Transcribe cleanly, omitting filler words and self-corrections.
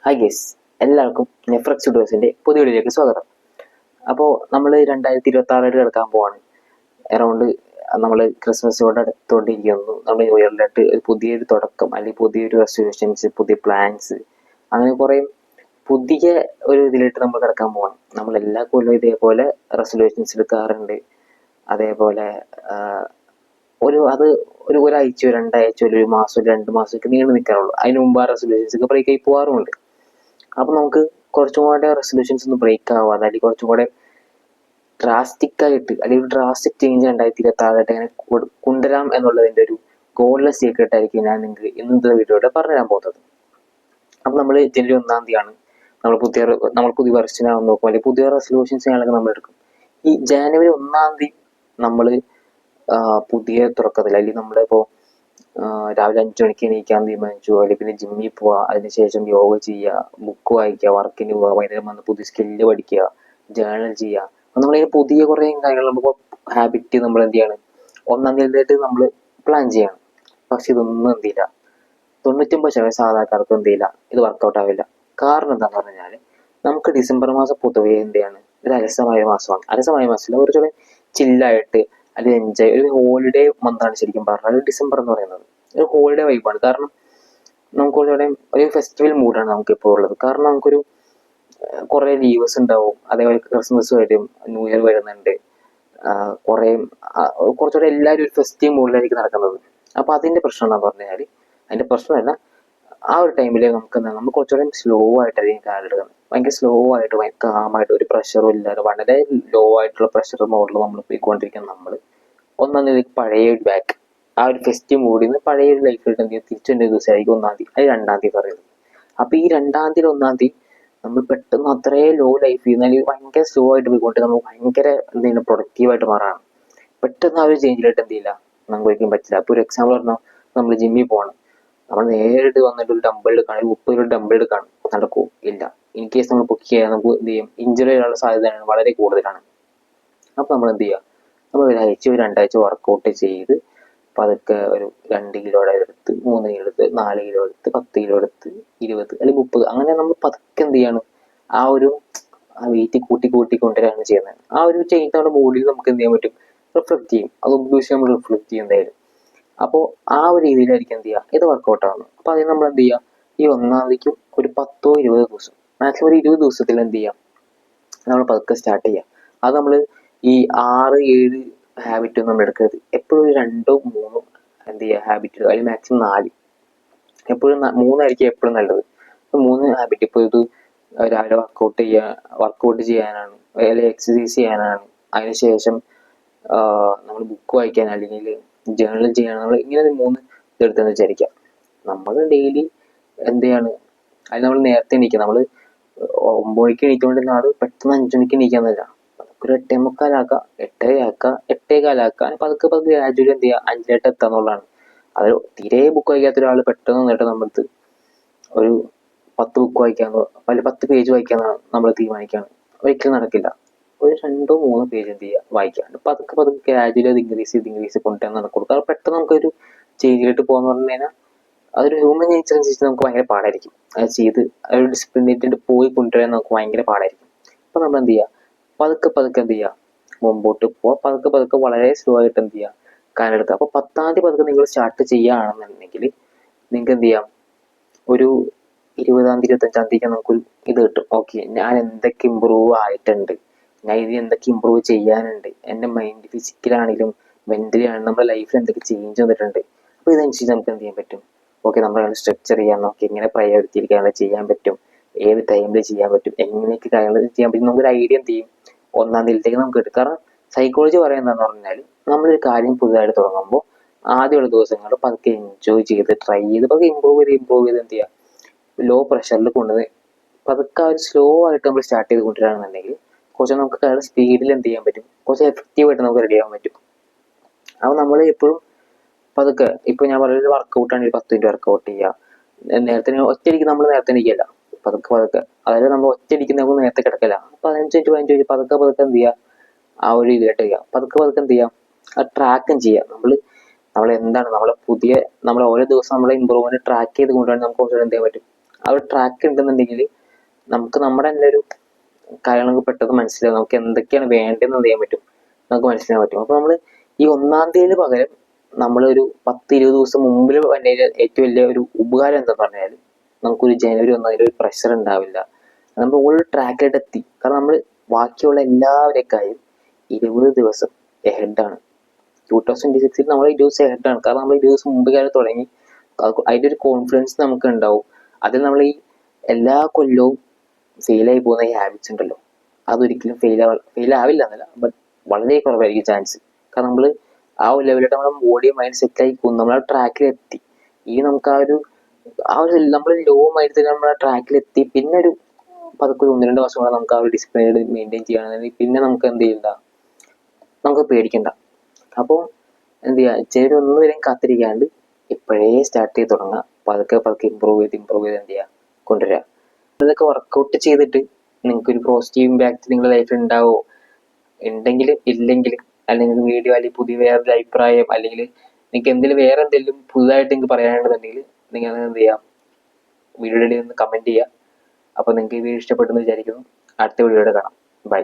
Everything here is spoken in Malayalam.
ഹായ് ഗൈസ്, എല്ലാവർക്കും നെഫ്രക്സ് വീഡിയോസിൻ്റെ പുതിയ വീഡിയോയിലേക്ക് സ്വാഗതം. അപ്പോൾ നമ്മൾ 2026 കിടക്കാൻ പോവാണ്. അറൗണ്ട് നമ്മൾ ക്രിസ്മസിനോട് അടുത്തുകൊണ്ടിരിക്കുന്നു. നമ്മൾ ന്യൂ ഇയറിലായിട്ട് ഒരു പുതിയൊരു തുടക്കം അല്ലെങ്കിൽ പുതിയൊരു റെസൊല്യൂഷൻസ്, പുതിയ പ്ലാൻസ്, അങ്ങനെ കുറേ പുതിയ ഒരു ഇതിലായിട്ട് നമ്മൾ കിടക്കാൻ പോവാണ്. നമ്മൾ എല്ലാ കൊല്ലവും ഇതേപോലെ റെസൊല്യൂഷൻസ് എടുക്കാറുണ്ട്. അതേപോലെ ഒരാഴ്ചയോ 2 ആഴ്ചയോ ഒരു മാസമോ 2 മാസമൊക്കെ നീണ്ടു നിൽക്കാറുള്ളൂ. അതിന് മുമ്പ് ആ റെസൊല്യൂഷൻസ് ഒക്കെ ബ്രേക്ക് ആയി പോകാറുമുണ്ട്. അപ്പോൾ നമുക്ക് കുറച്ചും കൂടെ റെസൊല്യൂഷൻസ് ഒന്ന് ബ്രേക്ക് ആവാതെ അല്ലെങ്കിൽ കുറച്ചും കൂടെ ഡ്രാസ്റ്റിക് ആയിട്ട് അല്ലെങ്കിൽ ഡ്രാസ്റ്റിക് ചേഞ്ച് 2026 എങ്ങനെ കൊണ്ടുവരാം എന്നുള്ളതിൻ്റെ ഒരു ഗോൾലെസ് സീക്രട്ട് ആയിരിക്കും ഞാൻ നിങ്ങൾക്ക് ഇന്നത്തെ വീഡിയോയുടെ പറഞ്ഞുതരാൻ പോകുന്നത്. അപ്പം നമ്മൾ ജനുവരി 1-ാം തീയതിയാണ് നമ്മൾ പുതിയ വെർഷനാണെന്ന് നോക്കും, അല്ലെങ്കിൽ പുതിയ റെസൊല്യൂഷൻസ് ഞങ്ങളൊക്കെ നമ്മൾ എടുക്കും. ഈ ജനുവരി 1-ാം തീയതി നമ്മൾ പുതിയ തുടക്കത്തിൽ അല്ലെങ്കിൽ നമ്മളിപ്പോൾ രാവിലെ 5 മണിക്ക് എണീക്കാൻ തീരുമാനിച്ചു, അല്ലെങ്കിൽ പിന്നെ ജിമ്മിൽ പോവുക, അതിനുശേഷം യോഗ ചെയ്യുക, ബുക്ക് വായിക്കുക, വർക്കിന് പോവുക, വൈകുന്നേരം വന്ന് പുതിയ സ്കില്ല് പഠിക്കുക, ജേർണൽ ചെയ്യുക. അപ്പം നമ്മളിങ്ങനെ പുതിയ കുറേ കാര്യങ്ങൾ നമുക്ക് ഹാബിറ്റ് നമ്മൾ എന്ത് ചെയ്യാണ് 1-ാം തീയതിയായിട്ട് നമ്മൾ പ്ലാൻ ചെയ്യണം. പക്ഷെ ഇതൊന്നും എന്തില്ല, 99% സാധാരണക്കാർക്ക് എന്തില്ല, ഇത് വർക്കൗട്ട് ആവില്ല. കാരണം എന്താണെന്ന് പറഞ്ഞാൽ നമുക്ക് ഡിസംബർ മാസം പൊതുവേ എന്തെയാണ് ഒരു അലസമായ മാസമാണ്. അലസമായ മാസമല്ല, കുറച്ചുകൂടെ ചില്ലായിട്ട് അല്ലെങ്കിൽ എൻജോയ്, ഒരു ഹോളിഡേ മന്താണ് ശരിക്കും പറഞ്ഞാൽ ഡിസംബർ എന്ന് പറയുന്നത്. ഒരു ഹോളിഡേ വൈബാണ്. കാരണം നമുക്ക് കുറച്ചുകൂടെ ഒരു ഫെസ്റ്റിവൽ മൂഡാണ് നമുക്ക് ഇപ്പോൾ ഉള്ളത്. കാരണം നമുക്കൊരു കുറേ ലീവ്സ് ഉണ്ടാവും, അതേപോലെ ക്രിസ്മസ് വരും, ന്യൂ ഇയർ വരുന്നുണ്ട്, കുറച്ചുകൂടെ എല്ലാവരും ഒരു ഫെസ്റ്റീവ് മൂഡിലായിരിക്കും നടക്കുന്നത്. അപ്പോൾ അതിൻ്റെ പ്രശ്നം എന്താണെന്ന് പറഞ്ഞാൽ, അതിൻ്റെ പ്രശ്നമല്ല, ആ ഒരു ടൈമിൽ നമ്മൾ കുറച്ചുകൂടെ സ്ലോ ആയിട്ടായിരിക്കും കാർഡ് എടുക്കുന്നത്. ഭയങ്കര സ്ലോ ആയിട്ട്, ഭയങ്കര കാമായിട്ട്, ഒരു പ്രഷറും ഇല്ലാതെ വളരെ ലോ ആയിട്ടുള്ള പ്രഷർ മോഡിൽ നമ്മൾ പോയിക്കൊണ്ടിരിക്കുന്ന നമ്മൾ 1-ാം തീയതി പഴയ ഒരു ബാക്ക്, ആ ഒരു ഫെസ്റ്റീവ് മൂഡിൽ നിന്ന് പഴയ ഒരു ലൈഫിൽ തിരിച്ചെൻ്റെ ദിവസമായിരിക്കും 1-ാം തീയതി, അത് 2-ാം തീയതി പറയുന്നത്. അപ്പോൾ ഈ 2-ാം തീയതി 1-ാം തീയതി നമ്മൾ പെട്ടെന്ന് അത്രയും ലോ ലൈഫിൽ നിന്ന് അല്ലെങ്കിൽ ഭയങ്കര സ്ലോ ആയിട്ട് പോയിക്കൊണ്ട് നമ്മൾ ഭയങ്കര എന്തെങ്കിലും പ്രൊഡക്റ്റീവായിട്ട് മാറാണ്. പെട്ടെന്ന് ആ ഒരു ചേഞ്ചിലായിട്ട് എന്തില്ല നമുക്ക് ഒരിക്കലും പറ്റില്ല. അപ്പോൾ ഒരു എക്സാമ്പിൾ പറഞ്ഞാൽ, നമ്മൾ ജിമ്മിൽ പോകണം, നമ്മൾ നേരിട്ട് വന്നിട്ട് ഒരു ഡംബിൾ എടുക്കുകയാണെങ്കിൽ 30 രൂപ ഡംബിൾ എടുക്കുകയാണ്, നടക്കുമോ? ഇല്ല. ഇൻ കേസ് നമ്മൾ പൊക്കി ചെയ്യാൻ നമുക്ക് എന്ത് ചെയ്യും, ഇഞ്ചുറി വരാനുള്ള സാധ്യതയാണ് വളരെ കൂടുതലാണ്. അപ്പോൾ നമ്മൾ എന്ത് ചെയ്യുക, നമ്മൾ 1-ആഴ്ച 2-ആഴ്ച വർക്കൗട്ട് ചെയ്ത് പതുക്കെ ഒരു 2 കിലോയുടെ എടുത്ത്, 3 കിലോ എടുത്ത്, 4 കിലോ എടുത്ത്, 10 കിലോ എടുത്ത്, 20 അല്ലെങ്കിൽ 30, അങ്ങനെ നമ്മൾ പതുക്കെ എന്ത് ചെയ്യാണ്, ആ ഒരു വെയിറ്റ് കൂട്ടി കൊണ്ടുവരികയാണ് ചെയ്യുന്നത്. ആ ഒരു ചേഞ്ച് നമ്മുടെ ബോഡിയിൽ നമുക്ക് എന്ത് ചെയ്യാൻ പറ്റും, റിഫ്ലക്ട് ചെയ്യും. അത് ഉപയോഗിച്ച് നമ്മൾ റിഫ്ലക്ട് ചെയ്യും എന്തായാലും. അപ്പോൾ ആ ഒരു രീതിയിലായിരിക്കും എന്ത് ചെയ്യുക, ഇത് വർക്കൗട്ട് ആവുന്നത്. അപ്പോൾ അതിന് നമ്മൾ എന്ത് ചെയ്യുക, ഈ 1-ാം തീയതിക്കും ഒരു 10-20 ദിവസം, മാക്സിമം ഒരു 20 ദിവസത്തിൽ എന്ത് ചെയ്യാം, നമ്മൾ പതുക്കെ സ്റ്റാർട്ട് ചെയ്യുക. അത് നമ്മൾ ഈ 6-7 ഹാബിറ്റൊന്നും നമ്മൾ എടുക്കരുത്. എപ്പോഴും ഒരു 2-3 എന്ത് ചെയ്യുക ഹാബിറ്റ്, അല്ലെങ്കിൽ മാക്സിമം 4, എപ്പോഴും 3 എപ്പോഴും നല്ലത്. 3 ഹാബിറ്റ്. ഇപ്പോൾ ഇത് രാവിലെ വർക്കൗട്ട് ചെയ്യാനാണ്, അല്ലെങ്കിൽ എക്സസൈസ് ചെയ്യാനാണ്, അതിനുശേഷം നമ്മൾ ബുക്ക് വായിക്കാൻ അല്ലെങ്കിൽ ജേർണൽ ചെയ്യാൻ, നമ്മൾ ഇങ്ങനെ ഒരു 3 ഇതെടുത്തെന്ന് വിചാരിക്കാം. നമ്മൾ ഡെയിലി എന്ത് ചെയ്യാണ്, അതിന് നമ്മൾ നേരത്തെ എണീക്കുക. നമ്മൾ 9 മണിക്ക് എണീക്കൊണ്ടിരുന്ന ആൾ പെട്ടെന്ന് 5 മണിക്ക് എണീക്കാന്നല്ല, ഒരു 8:45 ആക്കുക, 8:30 ആക്കുക, 8:15 ആക്കുക, പതുക്കെ ഗ്രാജുവലി എന്ത് ചെയ്യുക 5-8 എത്താന്നുള്ളതാണ്. അത് തീരെ ബുക്ക് വായിക്കാത്ത ഒരാൾ പെട്ടെന്ന് വന്നിട്ട് നമ്മൾക്ക് ഒരു 10 ബുക്ക് വായിക്കാന്നോ അല്ലെങ്കിൽ 10 പേജ് വായിക്കാന്നാണ് നമ്മൾ തീരുമാനിക്കുകയാണ്, ഒരിക്കലും നടക്കില്ല. ഒരു 2-3 പേജ് എന്ത് ചെയ്യുക വായിക്കാണ്ട് പതുക്കെ ഗ്രാജുവലി അത് ഇൻക്രീസ് ചെയ്ത് കൊണ്ടുവരാൻ നടക്കുള്ളൂ. കാരണം പെട്ടെന്ന് നമുക്കൊരു ചേഞ്ചിലോട്ട് പോകാന്ന് പറഞ്ഞു കഴിഞ്ഞാൽ അതൊരു ഹ്യൂമൻ നേച്ചർ അനുസരിച്ച് നമുക്ക് ഭയങ്കര പാടായിരിക്കും. അത് ചെയ്ത് ഒരു ഡിസിപ്ലിനേറ്റ് പോയി കൊണ്ടുവരാൻ നമുക്ക് ഭയങ്കര പാടായിരിക്കും. അപ്പോൾ നമ്മൾ എന്ത് ചെയ്യുക, പതുക്കെ എന്ത് ചെയ്യുക, മുമ്പോട്ട് പോവുക, പതുക്കെ വളരെ സ്ലോ ആയിട്ട് എന്ത് ചെയ്യുക, കാരണം എടുക്കുക. അപ്പോൾ 10-ാം തീയതി പതുക്കെ നിങ്ങൾ സ്റ്റാർട്ട് ചെയ്യുകയാണെന്നുണ്ടെങ്കിൽ നിങ്ങൾക്ക് എന്ത് ചെയ്യാം, ഒരു 20-ാം തീയതി 25-ാം തീയതി നമുക്കൊരു ഇത് കിട്ടും. ഓക്കെ, ഞാൻ എന്തൊക്കെ ഇമ്പ്രൂവ് ആയിട്ടുണ്ട്, ഞാൻ ഇനി എന്തൊക്കെ ഇമ്പ്രൂവ് ചെയ്യാനുണ്ട്, എൻ്റെ മൈൻഡ് ഫിസിക്കലാണെങ്കിലും മെൻ്റലി ആണെങ്കിലും നമ്മുടെ ലൈഫിൽ എന്തൊക്കെ ചേഞ്ച് വന്നിട്ടുണ്ട്. അപ്പോൾ ഇതനുസരിച്ച് നമുക്ക് എന്ത് ചെയ്യാൻ പറ്റും, ഓക്കെ നമ്മൾ സ്ട്രക്ചർ ചെയ്യാൻ നോക്കി, എങ്ങനെ പ്രയോറിറ്റി കാര്യങ്ങൾ ചെയ്യാൻ പറ്റും, ഏത് ടൈമിൽ ചെയ്യാൻ പറ്റും, എങ്ങനെയൊക്കെ കാര്യങ്ങൾ ചെയ്യാൻ പറ്റും, നമുക്കൊരു ഐഡിയ എന്ത് ചെയ്യും 1-ാം തീയതിയിലേക്ക് നമുക്ക് കിട്ടും. കാരണം സൈക്കോളജി പറയുന്നതെന്ന് പറഞ്ഞാൽ, നമ്മളൊരു കാര്യം പുതുതായിട്ട് തുടങ്ങുമ്പോൾ ആദ്യമുള്ള ദിവസങ്ങൾ പതുക്കെ എൻജോയ് ചെയ്ത് ട്രൈ ചെയ്ത് പതുക്കെ ഇമ്പ്രൂവ് ചെയ്ത് എന്ത് ചെയ്യുക, ലോ പ്രഷറിൽ കൊണ്ടുവന്ന് പതുക്കെ ഒരു സ്ലോ ആയിട്ട് നമ്മൾ സ്റ്റാർട്ട് ചെയ്ത് കൊണ്ടുവരികയാണെന്നുണ്ടെങ്കിൽ കുറച്ച് നമുക്ക് സ്പീഡിൽ എന്ത് ചെയ്യാൻ പറ്റും, കുറച്ച് എഫക്റ്റീവായിട്ട് നമുക്ക് റെഡി ആവാൻ പറ്റും. അപ്പോൾ നമ്മൾ എപ്പോഴും പതുക്കെ, ഇപ്പോൾ ഞാൻ പറയുന്നത് വർക്കൗട്ട് ആണെങ്കിൽ 10 മിനിറ്റ് വർക്കൗട്ട് ചെയ്യുക. നേരത്തെ ഒറ്റയടിക്ക് നമ്മൾ നേരത്തെ എണീക്കില്ല, പതുക്കെ. അതായത് നമ്മൾ ഒറ്റയടിക്ക് നമുക്ക് നേരത്തെ കിടക്കില്ല. 15 മിനിറ്റ് പതുക്കെ എന്ത് ചെയ്യുക, ആ ഒരു ഇതിലായിട്ട് ചെയ്യുക. പതുക്കെ എന്ത് ചെയ്യാം, ആ ട്രാക്കും ചെയ്യാം. നമ്മൾ എന്താണ് നമ്മളെ ഓരോ ദിവസം നമ്മളെ ഇമ്പ്രൂവ്മെന്റ് ട്രാക്ക് ചെയ്ത് കൊണ്ടുവരാൻ നമുക്ക് കുറച്ചുകൂടെ എന്ത് ചെയ്യാൻ പറ്റും, ആ ഒരു ട്രാക്ക് ഉണ്ടെന്നുണ്ടെങ്കിൽ നമുക്ക് നമ്മുടെ തന്നെ ഒരു കാര്യങ്ങൾക്ക് പെട്ടെന്ന് മനസ്സിലാവും, നമുക്ക് എന്തൊക്കെയാണ് വേണ്ടതെന്ന് ചെയ്യാൻ പറ്റും, നമുക്ക് മനസ്സിലാക്കാൻ പറ്റും. അപ്പോൾ നമ്മൾ ഈ 1-ാം തീയതിയിൽ പകരം നമ്മളൊരു 10-20 ദിവസം മുമ്പിൽ തന്നെ ഏറ്റവും വലിയ ഒരു ഉപകാരം എന്താ പറഞ്ഞാൽ നമുക്കൊരു ജനുവരി 1-ാം തീയതി ഒരു പ്രഷർ ഉണ്ടാവില്ല. നമ്മൾ ഒരു ട്രാക്കിലോട്ട് എത്തി. കാരണം നമ്മൾ ബാക്കിയുള്ള എല്ലാവരെക്കായും 20 ദിവസം എഹെഡാണ്. 2026 നമ്മൾ 20 ദിവസം എഹെഡാണ്. കാരണം നമ്മൾ 20 ദിവസം മുമ്പ് കാലം തുടങ്ങി. അതിൻ്റെ ഒരു കോൺഫിഡൻസ് നമുക്ക് ഉണ്ടാവും. അതിൽ നമ്മൾ ഈ എല്ലാ കൊല്ലവും ഫെയിലായി പോകുന്ന ഈ ഹാബിറ്റ്സ് ഉണ്ടല്ലോ, അതൊരിക്കലും ഫെയിൽ ആവില്ല എന്നല്ല, ബട്ട് വളരെ കുറവായിരിക്കും ചാൻസ്. കാരണം നമ്മൾ ആ ഒരു ലെവലിലോട്ട് നമ്മുടെ ബോഡി മൈൻഡ് സെറ്റ് ആയി പോകും, നമ്മൾ ആ ട്രാക്കിൽ എത്തി. ഈ നമുക്ക് ആ ഒരു നമ്മൾ ലോ മൈൻഡ് തന്നെ നമ്മൾ ആ ട്രാക്കിൽ എത്തി. പിന്നെ ഒരു പതുക്കെ 1-2 വർഷം കൂടെ നമുക്ക് ആ ഒരു ഡിസിപ്ലിൻ മെയിൻറ്റെയിൻ ചെയ്യുകയാണെന്നുണ്ടെങ്കിൽ പിന്നെ നമുക്ക് എന്ത് ചെയ്യണ്ട, നമുക്ക് പേടിക്കണ്ട. അപ്പോൾ എന്ത് ചെയ്യുക, ജനുവരി 1 വരെയും കാത്തിരിക്കാണ്ട് ഇപ്പോഴേ സ്റ്റാർട്ട് ചെയ്ത് തുടങ്ങുക. പതുക്കെ പതുക്കെ ഇമ്പ്രൂവ് ചെയ്ത് എന്ത് ചെയ്യുക, കൊണ്ടുവരിക. ഇതൊക്കെ വർക്കൗട്ട് ചെയ്തിട്ട് നിങ്ങൾക്ക് ഒരു പോസിറ്റീവ് ഇമ്പാക്റ്റ് നിങ്ങളുടെ ലൈഫിൽ ഉണ്ടാവോ, ഉണ്ടെങ്കിലും ഇല്ലെങ്കിലും, അല്ലെങ്കിൽ വീഡിയോ അല്ലെങ്കിൽ പുതിയ വേറൊരു അഭിപ്രായം, അല്ലെങ്കിൽ നിങ്ങൾക്ക് എന്തെങ്കിലും വേറെ എന്തെങ്കിലും പുതുതായിട്ട് നിങ്ങൾക്ക് പറയാനുണ്ടെന്നുണ്ടെങ്കിൽ നിങ്ങൾ എന്ത് ചെയ്യാം, വീഡിയോയിൽ നിന്ന് കമൻറ്റ് ചെയ്യുക. അപ്പോൾ നിങ്ങൾക്ക് ഈ വീഡിയോ ഇഷ്ടപ്പെട്ടെന്ന് വിചാരിക്കുന്നു. അടുത്ത വീഡിയോയുടെ കാണാം. ബൈ.